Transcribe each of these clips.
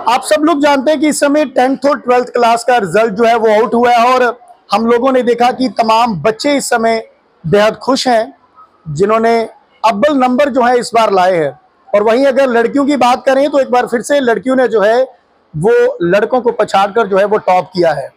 आप सब लोग जानते हैं कि इस समय 10th और 12th क्लास का रिजल्ट जो है वो आउट हुआ है और हम लोगों ने देखा कि तमाम बच्चे इस समय बेहद खुश हैं जिन्होंने अव्वल नंबर जो है इस बार लाए हैं। और वहीं अगर लड़कियों की बात करें तो एक बार फिर से लड़कियों ने जो है वो लड़कों को पछाड़कर जो है वो टॉप किया है।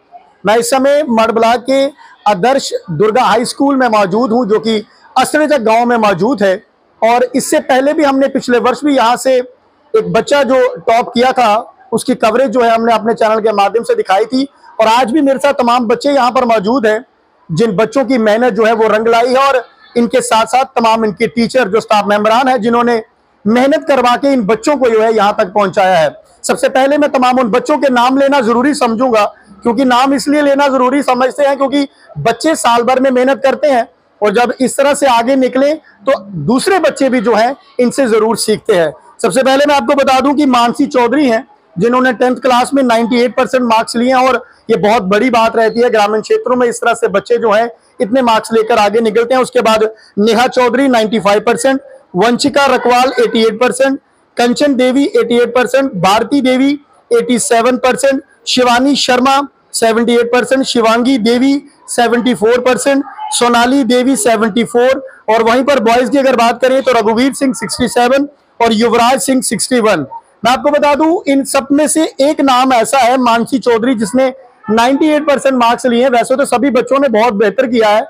मैं इस समय मड़बलाग के आदर्श दुर्गा हाई स्कूल में मौजूद हूं जो कि असरेचक गांव में मौजूद है। और इससे पहले भी हमने पिछले वर्ष भी यहाँ से एक बच्चा जो टॉप किया था उसकी कवरेज जो है हमने अपने चैनल के माध्यम से दिखाई थी। और आज भी मेरे साथ तमाम बच्चे यहाँ पर मौजूद हैं जिन बच्चों की मेहनत जो है वो रंग लाई है और इनके साथ साथ तमाम इनके टीचर जो स्टाफ मेंबरान हैं जिन्होंने मेहनत करवा के इन बच्चों को जो है यहाँ तक पहुंचाया है। सबसे पहले मैं तमाम उन बच्चों के नाम लेना जरूरी समझूंगा, क्योंकि नाम इसलिए लेना जरूरी समझते हैं क्योंकि बच्चे साल भर में मेहनत करते हैं और जब इस तरह से आगे निकले तो दूसरे बच्चे भी जो हैं इनसे जरूर सीखते हैं। सबसे पहले मैं आपको बता दूं कि मानसी चौधरी हैं जिन्होंने 10th क्लास में 98% मार्क्स लिए हैं और ये बहुत बड़ी बात रहती है ग्रामीण क्षेत्रों में, इस तरह से बच्चे जो हैं इतने मार्क्स लेकर आगे निकलते हैं। उसके बाद नेहा चौधरी 95%, वंशिका रकवाल 88%, कंचन देवी 88%, भारती देवी 87%, शिवानी शर्मा 78%, शिवांगी देवी 74%, सोनाली देवी 74। और वहीं पर बॉयज की अगर बात करें तो रघुवीर सिंह 67 और युवराज सिंह 61। मैं आपको बता दूं इन सब में से एक नाम ऐसा है मानसी चौधरी जिसने 98% मार्क्स लिए हैं। वैसे तो सभी बच्चों ने बहुत बेहतर किया है,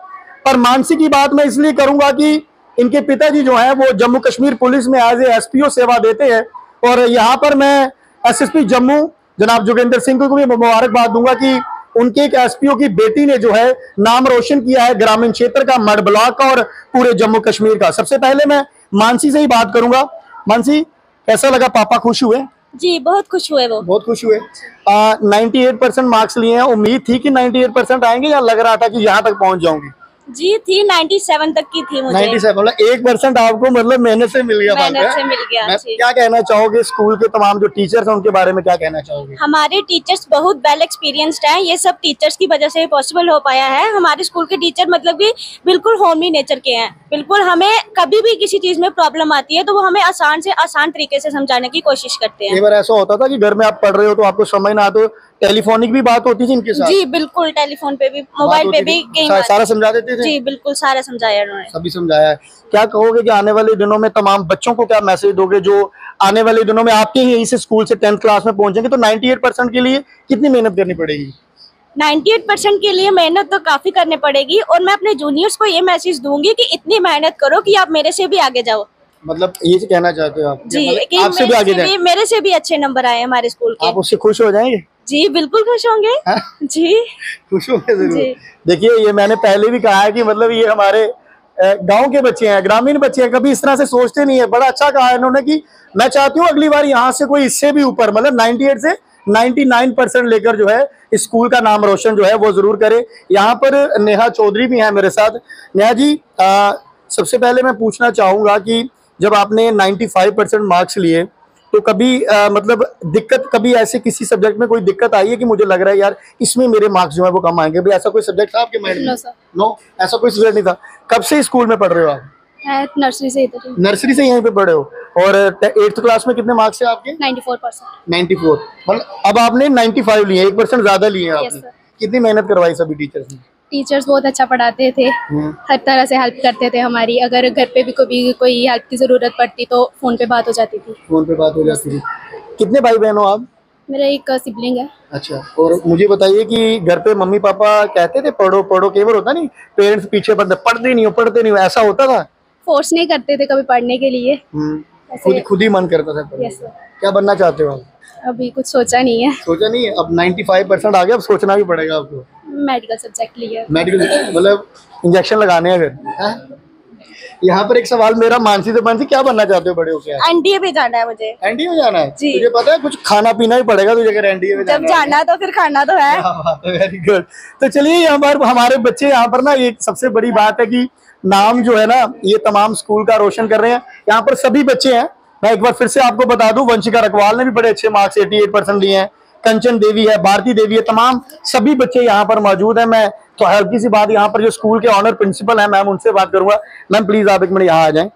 पर मानसी की बात मैं इसलिए करूंगा कि इनके पिताजी जो है वो जम्मू कश्मीर पुलिस में एज ए एसपीओ सेवा देते हैं। और यहाँ पर मैं एसएसपी जम्मू जनाब जोगेंद्र सिंह को भी मुबारकबाद दूंगा कि उनके एक एसपीओ की बेटी ने जो है नाम रोशन किया है ग्रामीण क्षेत्र का, मड़बलाग का और पूरे जम्मू कश्मीर का। सबसे पहले मैं मानसी से ही बात करूंगा। मानसी, कैसा लगा? पापा खुश हुए? जी बहुत खुश हुए, वो बहुत खुश हुए। 98% मार्क्स लिए हैं। उम्मीद थी कि 98% आएंगे या लग रहा था कि यहाँ तक पहुंच जाऊंगी? जी थी, 97 तक की थी मुझे। 97 मतलब 1% आपको मतलब मेहनत से मिल गया। मेहनत से मिल गया। क्या कहना चाहोगे स्कूल के तमाम जो टीचर्स हैं उनके बारे में क्या कहना चाहोगे? हमारे टीचर्स बहुत वेल एक्सपीरियंस्ड हैं। ये सब टीचर्स की वजह से पॉसिबल हो पाया है। हमारे स्कूल के टीचर मतलब कि बिल्कुल होमी नेचर के हैं। बिल्कुल हमें कभी भी किसी चीज में प्रॉब्लम आती है तो वो हमें आसान से आसान तरीके से समझाने की कोशिश करते हैं। एक बार ऐसा होता था कि घर में आप पढ़ रहे हो तो आपको समझ ना आते, टेलीफोनिक भी बात होती थी इनके साथ? जी बिल्कुल, टेलीफोन पे भी, मोबाइल पे भी सारा समझा देते थे? जी बिल्कुल, सारा समझाया उन्होंने। सभी समझाया है। क्या कहोगे कि आने वाले दिनों में तमाम बच्चों को क्या मैसेज दोगे जो आने वाले दिनों में आपके ही इस स्कूल से 10th क्लास में पहुंचेंगे? तो 98% के लिए कितनी मेहनत करनी पड़ेगी? 98% के लिए मेहनत तो काफी करनी पड़ेगी और मैं अपने जूनियर्स को ये मैसेज दूंगी कि इतनी मेहनत करो कि आप मेरे से भी आगे जाओ। मतलब ये कहना चाहते हो आप? जी, मतलब आपसे भी आगे जाए, मेरे से भी अच्छे नंबर आए हमारे स्कूल के। आप उससे खुश हो जाएंगे? जी बिल्कुल खुश होंगे। जी खुश होंगे जरूर। देखिए ये मैंने पहले भी कहा है कि मतलब ये हमारे गांव के बच्चे हैं, ग्रामीण बच्चे हैं, कभी इस तरह से सोचते नहीं है। बड़ा अच्छा कहा इन्होंने कि मैं चाहती हूँ अगली बार यहाँ से कोई इससे भी ऊपर मतलब 98 से 99% लेकर जो है स्कूल का नाम रोशन जो है वो जरूर करे। यहाँ पर नेहा चौधरी भी हैं मेरे साथ। नेहा जी, सबसे पहले मैं पूछना चाहूंगा कि जब आपने 95% मार्क्स लिए तो कभी मतलब दिक्कत, कभी ऐसे किसी सब्जेक्ट में कोई दिक्कत आई है कि मुझे लग रहा है यार इसमें मेरे मार्क्स जो है वो कम आएंगे? भाई ऐसा कोई सब्जेक्ट था आपके माइंड में? नो, ऐसा कोई सब्जेक्ट नहीं था। कब से स्कूल में पढ़ रहे हो आप? नर्सरी से इधर। नर्सरी से यहीं पे पढ़े हो। और 8th क्लास में कितने मार्क्स है आपके? 94%। 94 मतलब अब आपने 95 लिए, 1% ज्यादा लिए आपने। कितनी मेहनत करवाई सभी टीचर्स ने? टीचर्स बहुत अच्छा पढ़ाते थे, हर तरह से हेल्प करते थे हमारी। अगर घर पे भी कोई हेल्प की जरूरत पड़ती तो फोन पे बात हो जाती थी। फोन पे बात हो जाती थी। कितने भाई बहन हो आप? मेरा एक सिबलिंग है। अच्छा, और मुझे बताइए कि घर पे मम्मी पापा कहते थे पढ़ो पढ़ो, कई बार होता नहीं पेरेंट्स पीछे पढ़ते नहीं हो, ऐसा होता था? फोर्स नहीं करते थे कभी पढ़ने के लिए, खुद ही मन करता था। क्या बनना चाहते हो आप? अभी कुछ सोचा नहीं है। सोचा नहीं है? अब 95% आ गया, अब सोचना भी पड़ेगा आपको। मेडिकल सब्जेक्ट लिया। मेडिकल मतलब इंजेक्शन लगाने हैं फिर? यहाँ पर एक सवाल मेरा मानसी से, मानसी क्या बनना चाहते हो बड़े होके? एनडीए में जाना है मुझे। एनडीए में जाना है? जी। तुझे पता है कुछ खाना पीना ही पड़ेगा तुझे अगर एनडीए में जब जाना तो फिर खाना तो है। Very good. तो चलिए यहाँ पर हमारे बच्चे यहाँ पर ना एक सबसे बड़ी बात है कि नाम जो है ना ये तमाम स्कूल का रोशन कर रहे हैं। यहाँ पर सभी बच्चे हैं। मैं एक बार फिर से आपको बता दूं, वंशिका रकवाल ने भी बड़े अच्छे मार्क्स 88% लिए हैं, कंचन देवी है, भारती देवी है, तमाम सभी बच्चे यहाँ पर मौजूद हैं। मैं तो हल्की सी बात यहाँ पर जो स्कूल के ऑनर प्रिंसिपल है मैम उनसे बात करूंगा। मैम प्लीज आप एक मिनट यहाँ आ जाएं।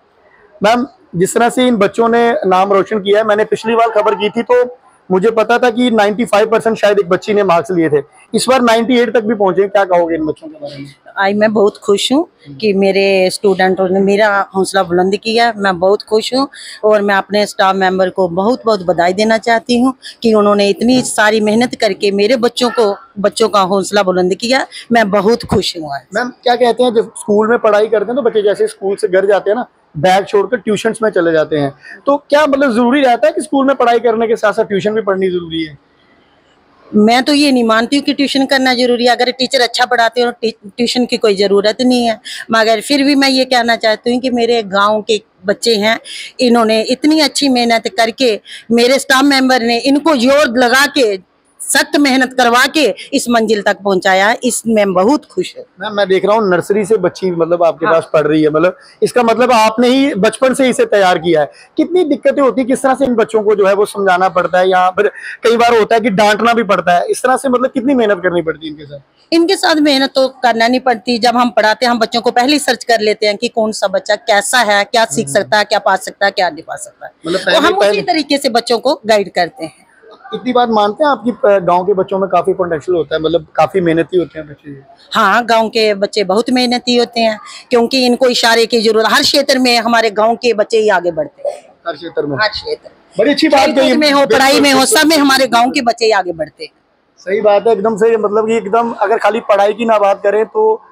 मैम, जिस तरह से इन बच्चों ने नाम रोशन किया है, मैंने पिछली बार खबर की थी तो मुझे पता था कि 95% शायद एक बच्ची ने मार्क्स लिए थे, इस बार 98 तक भी पहुंचे। क्या कहोगे इन बच्चों के बारे में? आज मैं बहुत खुश हूँ कि मेरे स्टूडेंटों ने मेरा हौसला बुलंद किया। मैं बहुत खुश हूँ और मैं अपने स्टाफ मेंबर को बहुत बहुत बधाई देना चाहती हूँ कि उन्होंने इतनी सारी मेहनत करके मेरे बच्चों का हौसला बुलंद किया। मैं बहुत खुश हूँ। मैम क्या कहते हैं, जब स्कूल में पढ़ाई करते हैं तो बच्चे जैसे स्कूल से घर जाते हैं ना, बैग छोड़कर ट्यूशन्स में चले जाते हैं, तो क्या मतलब जरूरी रहता है कि स्कूल में पढ़ाई करने के साथ साथ ट्यूशन भी पढ़नी जरूरी है? मैं तो ये नहीं मानती हूँ कि ट्यूशन करना जरूरी है। अगर टीचर अच्छा पढ़ाते हो ट्यूशन की कोई ज़रूरत नहीं है। मगर फिर भी मैं ये कहना चाहती हूँ कि मेरे गांव के बच्चे हैं, इन्होंने इतनी अच्छी मेहनत करके, मेरे स्टाफ मेंबर ने इनको जोर लगा के सख्त मेहनत करवा के इस मंजिल तक पहुंचाया है। इसमें बहुत खुश हूँ। मैम मैं देख रहा हूँ नर्सरी से बच्ची मतलब आपके पास पढ़ रही है, मतलब इसका मतलब आपने ही बचपन से इसे तैयार किया है। कितनी दिक्कतें होती है, किस तरह से इन बच्चों को जो है वो समझाना पड़ता है, या फिर कई बार होता है कि डांटना भी पड़ता है, इस तरह से मतलब कितनी मेहनत करनी पड़ती है इनके साथ? इनके साथ मेहनत तो करना नहीं पड़ती। जब हम पढ़ाते हैं हम बच्चों को पहले ही सर्च कर लेते हैं कि कौन सा बच्चा कैसा है, क्या सीख सकता है, क्या पा सकता है, क्या नहीं पा सकता है, मतलब तो हम उसी तरीके से बच्चों को गाइड करते हैं। इतनी बात मानते हैं आपकी गांव के बच्चों में काफी पोटेंशियल होता है, मतलब काफी मेहनती होते हैं बच्चे? हाँ, गांव के बच्चे बहुत मेहनती होते हैं क्योंकि इनको इशारे की जरूरत। हर क्षेत्र में हमारे गांव के बच्चे ही आगे बढ़ते हैं। हर क्षेत्र में? हर क्षेत्र बड़ी अच्छी बात है, में हो, पढ़ाई में हो, सब में हमारे गाँव के बच्चे ही आगे बढ़ते हैं। सही बात है, एकदम सही। मतलब कि एकदम अगर खाली पढ़ाई की ना बात करें तो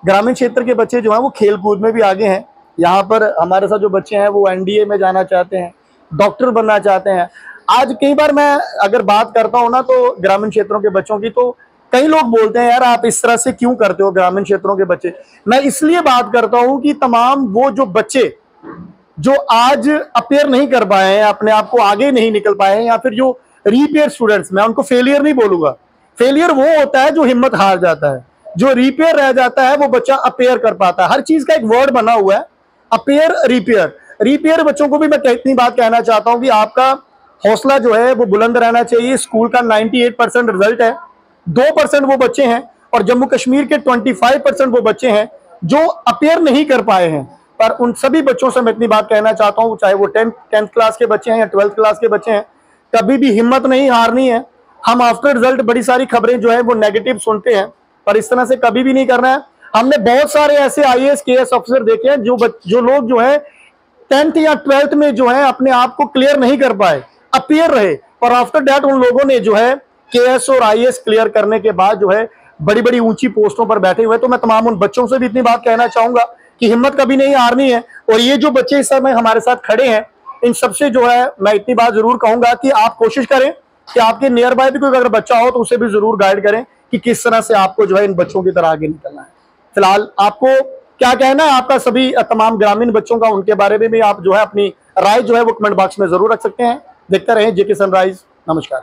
ग्रामीण क्षेत्र के बच्चे जो हैं वो खेल कूद में भी आगे हैं। यहाँ पर हमारे साथ जो बच्चे हैं वो एनडीए में जाना चाहते हैं, डॉक्टर बनना चाहते हैं। आज कई बार मैं अगर बात करता हूँ ना तो ग्रामीण क्षेत्रों के बच्चों की, तो कई लोग बोलते हैं यार आप इस तरह से क्यों करते हो ग्रामीण क्षेत्रों के बच्चे। मैं इसलिए बात करता हूँ कि तमाम वो जो बच्चे जो आज अपेयर नहीं कर पाए हैं, अपने आप को आगे नहीं निकल पाए हैं, या फिर जो रीपेयर स्टूडेंट्स, मैं उनको फेलियर नहीं बोलूंगा। फेलियर वो होता है जो हिम्मत हार जाता है, जो रिपेयर रह जाता है वो बच्चा अपेयर कर पाता है। हर चीज का एक वर्ड बना हुआ है, अपेयर रिपेयर। रिपेयर बच्चों को भी मैं इतनी बात कहना चाहता हूं कि आपका हौसला जो है वो बुलंद रहना चाहिए। स्कूल का 98% रिजल्ट है, 2% वो बच्चे हैं, और जम्मू कश्मीर के 25% वो बच्चे हैं जो अपेयर नहीं कर पाए हैं। पर उन सभी बच्चों से मैं इतनी बात कहना चाहता हूं, चाहे वो 10th क्लास के बच्चे हैं या 12th क्लास के बच्चे हैं, कभी भी हिम्मत नहीं हारनी है। हम आफ्टर रिजल्ट बड़ी सारी खबरें जो है वो नेगेटिव सुनते हैं, पर इस तरह से कभी भी नहीं करना है। हमने बहुत सारे ऐसे IAS KS ऑफिसर देखे हैं जो लोग जो है 10th या 12th में जो है अपने आप को क्लियर नहीं कर पाए, अपियर रहे, और आफ्टर दैट उन लोगों ने जो है KS और IAS क्लियर करने के बाद जो है बड़ी बड़ी ऊंची पोस्टों पर बैठे हुए। तो मैं तमाम उन बच्चों से भी इतनी बात कहना चाहूंगा कि हिम्मत कभी नहीं हारनी है। और ये जो बच्चे इस समय हमारे साथ खड़े हैं, इन सबसे जो है मैं इतनी बात जरूर कहूंगा कि आप कोशिश करें कि आपके नियर बाय भी कोई अगर बच्चा हो तो उसे भी जरूर गाइड करें कि किस तरह से आपको जो है इन बच्चों की तरह आगे निकलना है। फिलहाल आपको क्या कहना है आपका सभी तमाम ग्रामीण बच्चों का, उनके बारे में भी आप जो है अपनी राय जो है वो कमेंट बॉक्स में जरूर रख सकते हैं। देखते रहें JK सनराइज। नमस्कार।